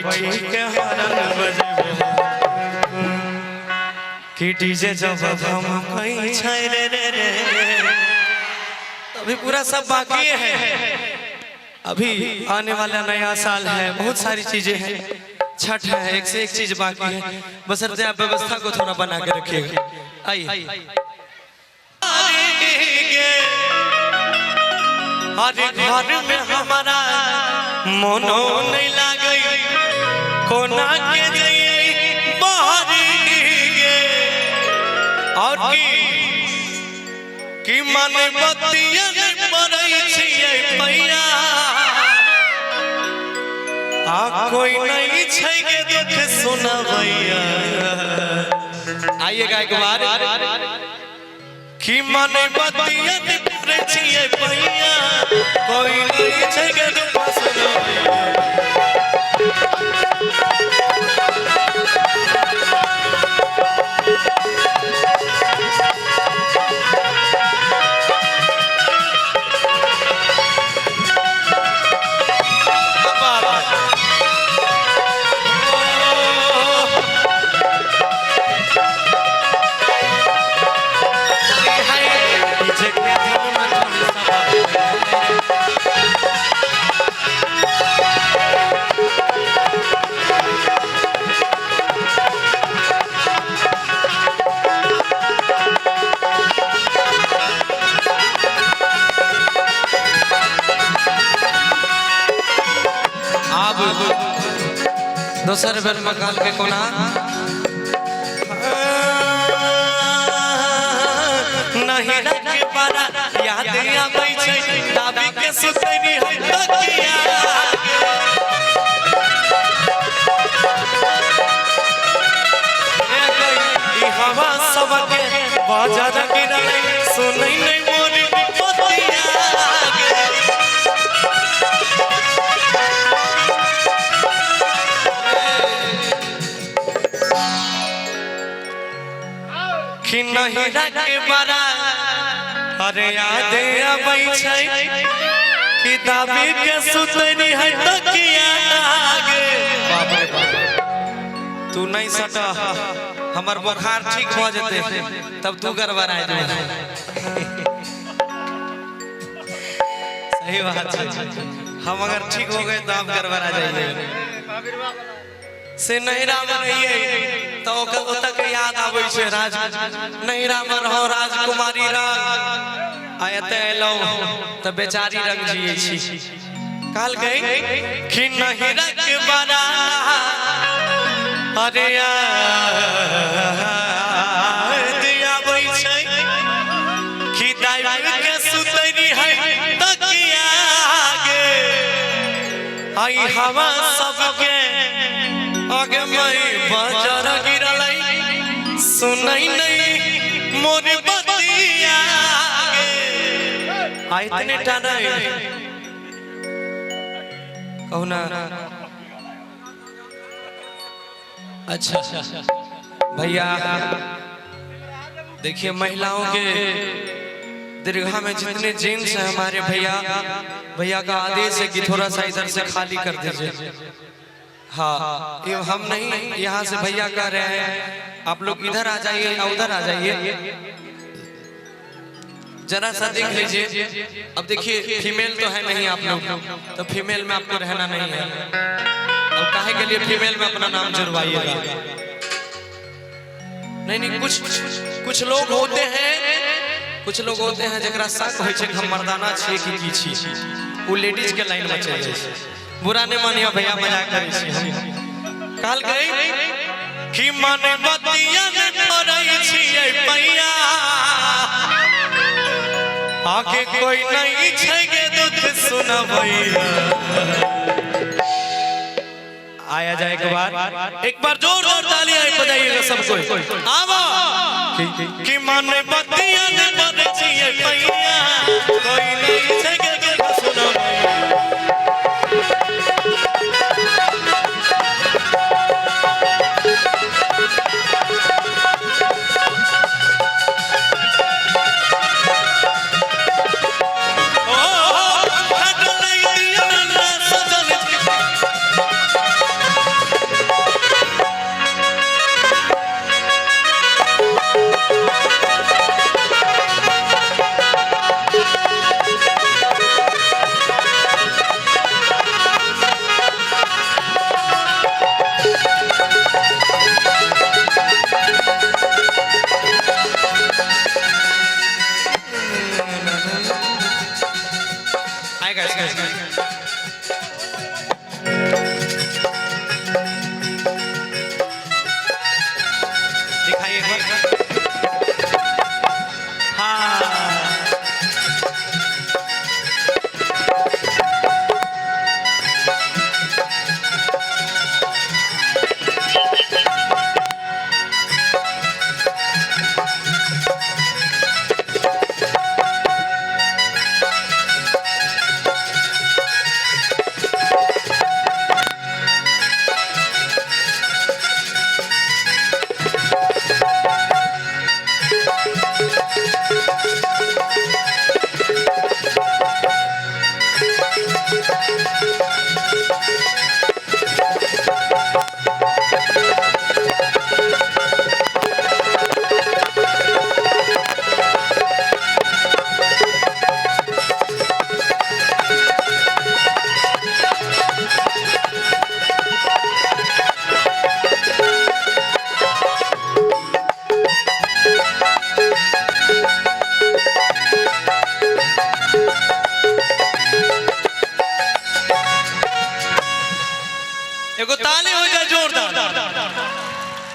बैठी के हरन बजेबे कि डीजे जब हम कहीं छै रे रे रे। अभी पूरा सब बाकी है, अभी आने वाला नया साल है, बहुत सारी चीजें हैं, छठ है, एक से एक चीज बाकी है, बशर्ते आप व्यवस्था को थोड़ा बना के रखिएगा। आइए हर घर में हमारा मोनो नहीं लागई कोना के जइए बाहरी गे और की मन बतिया पड़ै छियै पैया आ कोई नहीं छै के दुख सुनबैया। आइएगा एक बार कि मन बतिया पड़ै छियै पैया कोई नहीं छै के दुख सुनबैया। दोसर बेर मकाल के कोना नहीं रखे पारा याद आबै छै दाबी के सुतनी है तकिया ई हवा सबके बाजा गिरलै सुनै नहीं मोरी पतिया कि नहीं रखे बड़ा अरे याद आबै छै कि दाबी के सुतनी है तकिया आगे। बाप रे बाप तू नहीं सटा हमर बुखार ठीक हो जते तब तू गड़बड़ा जाए। सही बात है, हम अगर ठीक हो गए तो आप गड़बड़ा जाइए से नैरा में रहिए तो ओतक याद आबै छै राज नैरा में रहो राजकुमारी राग आयते एलो तो बेचारी रंग जिए छी काल गई कि नहीं रख बड़ा अरे याद आबै छै कि दाई के सुतनी है तकिया आगे आई हवा सबके आगे मई बाजार गिरलै सुनै नहीं मोर बतिया आगे इतने टाना कहना। अच्छा भैया देखिए महिलाओं के दीर्घा में जितने जेंट्स हैं हमारे भैया का आदेश है कि थोड़ा सा इधर से खाली कर दीजिए। हाँ हम नहीं यहाँ से भैया कह रहे हैं आप लोग इधर आ जाइए या उधर आ जाइए जरा सा देख लीजिए। अब देखिए फीमेल तो है नहीं आप लोग तो फीमेल में आपको रहना नहीं है, अब काहे के लिए फीमेल में अपना नाम जुड़वाइएगा। नहीं कुछ लोग होते हैं जरा शक हो हम मर्दाना छे कि छी वो लेडीज के लाइन में चल जाए। बुरा नहीं मानियो भैया मजाक करे छी। काल गई कि मन बतिया में पड़ै छियै पैया आगे कोई नहीं छै के दुख सुनबैया। आया जाए एक बार जोर तालियां बजाइएगा सब कोई आवो कि मन बतिया में पड़ै छियै पैया कोई नहीं छै के दुख सुनबैया।